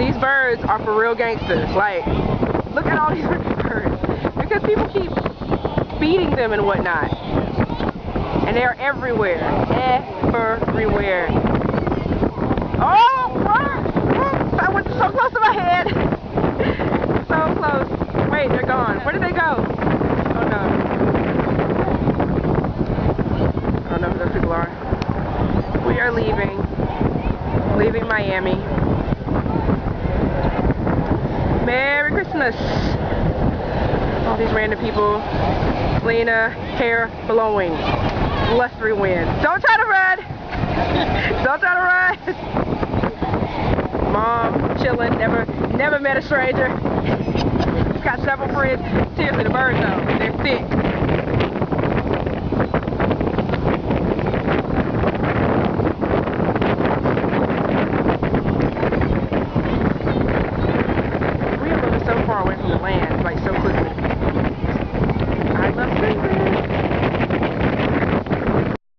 These birds are for real gangsters. Like, look at all these birds. Because people keep feeding them and whatnot. And they're everywhere. Everywhere. Oh! I went so close to my head. So close. Wait, they're gone. Where did they go? Oh no. I don't know who those people are. We are leaving. Leaving Miami. Merry Christmas. All these random people. Lena, hair blowing. Blustery wind. Don't try to run! Don't try to run! Mom, chilling, never met a stranger. Got several friends. Seriously, the birds though, they're thick. We are living so far away from the land, like so